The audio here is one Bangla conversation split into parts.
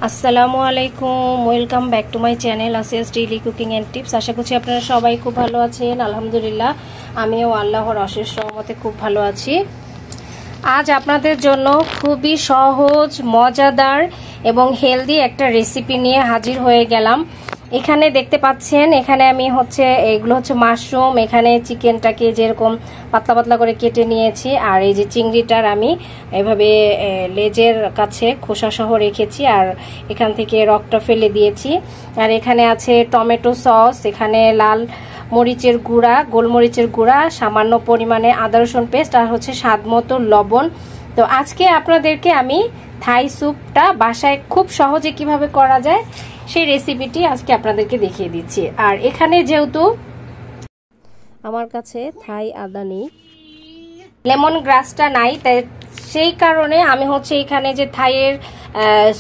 আসসালামু আলাইকুম, welcome back to my channel Asiya's daily cooking and tips. আশা করছি আপনারা সবাই খুব ভালো আছেন। আলহামদুলিল্লাহ, আমিও আল্লাহর অশেষ রহমতে খুব ভালো আছি। আজ আপনাদের জন্য খুবই সহজ, মজাদার এবং হেলদি একটা রেসিপি নিয়ে হাজির হয়ে গেলাম। এখানে দেখতে পাচ্ছেন, এখানে আমি এগুলো হচ্ছে মাশরুম। এখানে চিকেনটাকে যেরকম পাতলা পাতলা করে কেটে নিয়েছি, আর এই যে চিংড়িটার আমি এভাবে লেজের কাছে খোসা সহ রেখেছি, আর এখান থেকে রকটা ফেলে দিয়েছি। আর এখানে আছে টমেটো সস, এখানে লাল মরিচের গুঁড়া, গোলমরিচের গুঁড়া, সামান্য পরিমাণে আদা রসুন পেস্ট, আর হচ্ছে স্বাদ মতো লবণ। তো আজকে আপনাদেরকে আমি থাই স্যুপটা বাসায় খুব সহজে কিভাবে করা যায় সেই রেসিপিটি আজকে আপনাদেরকে দেখিয়ে দিচ্ছি। আর এখানে যেহেতু আমার কাছে থাই আদা নেই, লেমন গ্রাসটা নাই, তাই সেই কারণে আমি এখানে যে থাইয়ের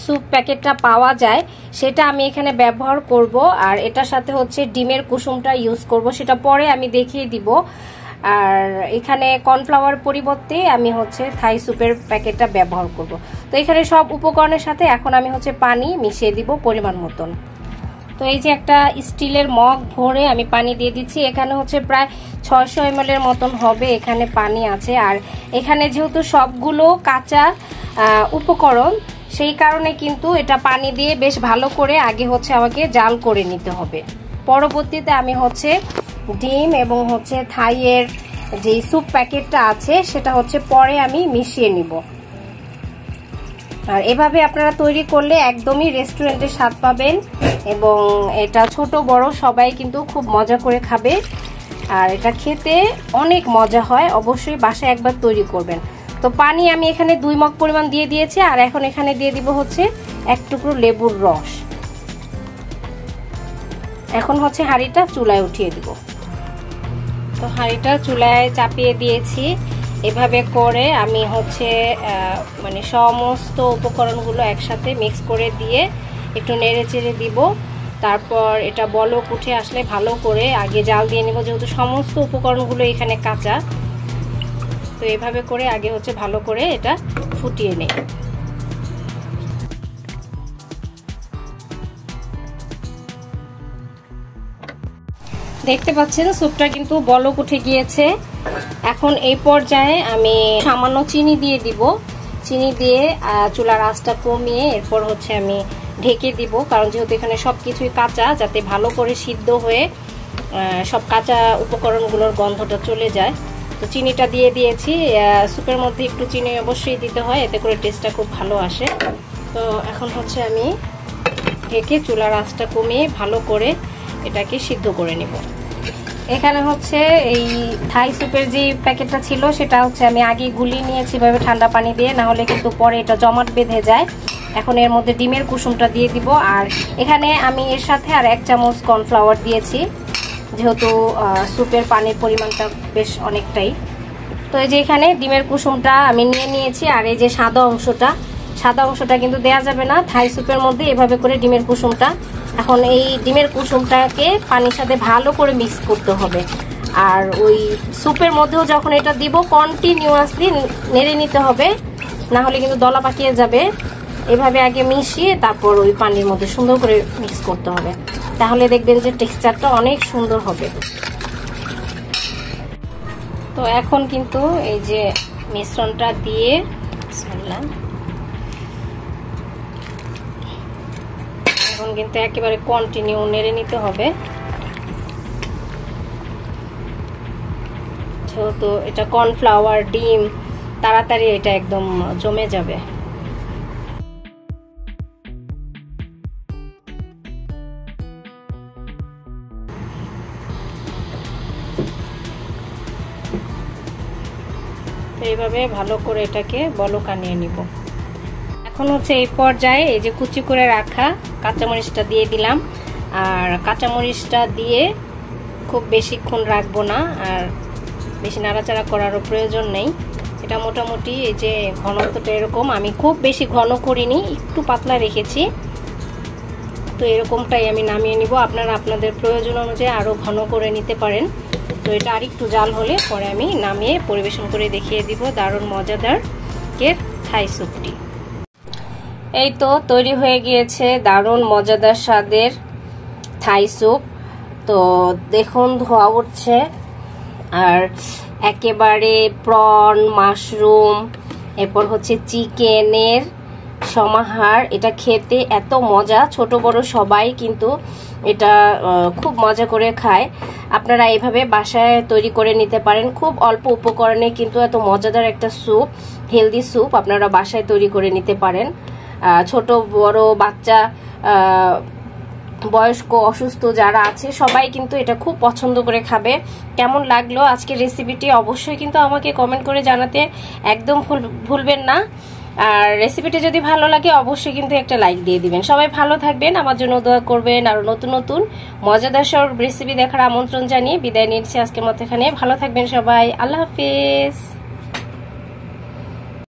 স্যুপ প্যাকেটটা পাওয়া যায় সেটা আমি এখানে ব্যবহার করব। আর এটার সাথে ডিমের কুসুমটা ইউজ করব, সেটা পরে আমি দেখিয়ে দিব। আর এখানে কর্নফ্লাওয়ার পরিবর্তে আমি থাই স্যুপের প্যাকেটটা ব্যবহার করব। তো এখানে সব উপকরণের সাথে এখন আমি পানি মিশিয়ে দিব পরিমাণ মতন। তো এই যে একটা স্টিলের মগ ভরে আমি পানি দিয়ে দিচ্ছি। এখানে প্রায় 600 ml এর মতন হবে এখানে পানি আছে। আর এখানে যেহেতু সবগুলো কাঁচা উপকরণ, সেই কারণে কিন্তু এটা পানি দিয়ে বেশ ভালো করে আগে আমাকে জাল করে নিতে হবে। পরবর্তীতে আমি ডিম এবং থাইয়ের যে স্যুপ প্যাকেটটা আছে সেটা পরে আমি মিশিয়ে নিব। আর এভাবে আপনারা তৈরি করলে একদমই রেস্টুরেন্টের স্বাদ পাবেন, এবং এটা ছোট বড় সবাই কিন্তু খুব মজা করে খাবে। আর এটা খেতে অনেক মজা হয়, অবশ্যই বাসায় একবার তৈরি করবেন। তো পানি আমি এখানে 2 মগ পরিমাণ দিয়ে দিয়েছি। আর এখন এখানে দিয়ে দিব 1 টুকরো লেবুর রস। এখন হাঁড়িটা চুলায় উঠিয়ে দিব। তো হাঁড়িটা চুলায় চাপিয়ে দিয়েছি। এভাবে করে আমি মানে সমস্ত উপকরণগুলো একসাথে মিক্স করে দিয়ে একটু নেড়ে চেড়ে দিব। তারপর এটা বলক উঠে আসলে ভালো করে আগে জাল দিয়ে নেব, যেহেতু সমস্ত উপকরণগুলো এখানে কাঁচা। তো এভাবে করে আগে ভালো করে এটা ফুটিয়ে নেই। দেখতে পাচ্ছেন স্যুপটা কিন্তু বলক উঠে গিয়েছে। এখন এই পর্যায়ে আমি সামান্য চিনি দিয়ে দিব। চিনি দিয়ে চুলার আঁচটা কমিয়ে এরপর আমি ঢেকে দিব, কারণ যেহেতু এখানে সবকিছুই কাঁচা, যাতে ভালো করে সিদ্ধ হয়ে সব কাঁচা উপকরণগুলোর গন্ধটা চলে যায়। তো চিনিটা দিয়ে দিয়েছি। স্যুপের মধ্যে একটু চিনি অবশ্যই দিতে হয়, এতে করে টেস্টটা খুব ভালো আসে। তো এখন আমি ঢেকে চুলার আঁচটা কমিয়ে ভালো করে এটাকে সিদ্ধ করে নেব। এখানে এই থাই স্যুপের যে প্যাকেটটা ছিল সেটা আমি আগে গুলিয়ে নিয়েছি ভাবে ঠান্ডা পানি দিয়ে, না হলে কিন্তু পরে এটা জমাট বেঁধে যায়। এখন এর মধ্যে ডিমের কুসুমটা দিয়ে দিব। আর এখানে আমি এর সাথে আর 1 চামচ কর্নফ্লাওয়ার দিয়েছি, যেহেতু স্যুপের পানির পরিমাণটা বেশ অনেকটাই। তো এই যে এখানে ডিমের কুসুমটা আমি নিয়ে নিয়েছি। আর এই যে সাদা অংশটা কিন্তু দেয়া যাবে না থাই স্যুপের মধ্যে, এভাবে করে ডিমের কুসুমটা। এখন এই ডিমের কুসুমটাকে পানির সাথে ভালো করে মিক্স করতে হবে। আর ওই স্যুপের মধ্যেও যখন এটা দিব কন্টিনিউয়াসলি নেড়ে নিতে হবে, না হলে কিন্তু দলা পাকিয়ে যাবে। এভাবে আগে মিশিয়ে তারপর ওই পানির মধ্যে সুন্দর করে মিক্স করতে হবে, তাহলে দেখবেন যে টেক্সচারটা অনেক সুন্দর হবে। তো এখন কিন্তু এই যে মিশ্রণটা দিয়ে এখন কিন্তু একেবারে কন্টিনিউ নেড়ে নিতে হবে, যেহেতু এটা কর্নফ্লাওয়ার ডিম, তাড়াতাড়ি এটা একদম জমে যাবে। এইভাবে ভালো করে এটাকে বলক আনিয়ে নিব। এখন এই পর্যায়ে এই যে কুচি করে রাখা কাঁচামরিচটা দিয়ে দিলাম। আর কাঁচামরিচটা দিয়ে খুব বেশিক্ষণ রাখবো না, আর বেশি নাড়াচাড়া করারও প্রয়োজন নেই। এটা মোটামুটি এই যে ঘনত্বটা এরকম, আমি খুব বেশি ঘন করিনি, একটু পাতলা রেখেছি। তো এরকমটাই আমি নামিয়ে নিব। আপনারা আপনাদের প্রয়োজন অনুযায়ী আরও ঘন করে নিতে পারেন। তো এটা আরেকটু জাল হলে পরে আমি নামিয়ে পরিবেশন করে দেখিয়ে দিব দারুণ মজাদার থাই স্যুপটি। এই তো তৈরি হয়ে গিয়েছে দারুণ মজাদার স্বাদের থাই স্যুপ। তো দেখুন ধোয়া উঠছে, আর একেবারে প্রন, মাশরুম, এরপর হচ্ছে চিকেনের সমাহার। এটা খেতে এত মজা, ছোট বড় সবাই কিন্তু এটা খুব মজা করে খায়। আপনারা এইভাবে বাসায় তৈরি করে নিতে পারেন, খুব অল্প উপকরণে কিন্তু এত মজাদার একটা স্যুপ, হেলদি স্যুপ আপনারা বাসায় তৈরি করে নিতে পারেন। ছোট বড় বাচ্চা, বয়স্ক, অসুস্থ যারা আছে সবাই কিন্তু এটা খুব পছন্দ করে খাবে। কেমন লাগলো আজকের রেসিপিটি অবশ্যই কিন্তু আমাকে কমেন্ট করে জানাতে একদম ভুলবেন না। আর রেসিপিটি যদি ভালো লাগে অবশ্যই কিন্তু একটা লাইক দিয়ে দিবেন। সবাই ভালো থাকবেন, আমার জন্য দোয়া করবেন। আর নতুন নতুন মজাদার সব রেসিপি দেখার আমন্ত্রণ জানিয়ে বিদায় নিচ্ছি আজকের মতো এখানে। ভালো থাকবেন সবাই, আল্লাহ হাফেজ।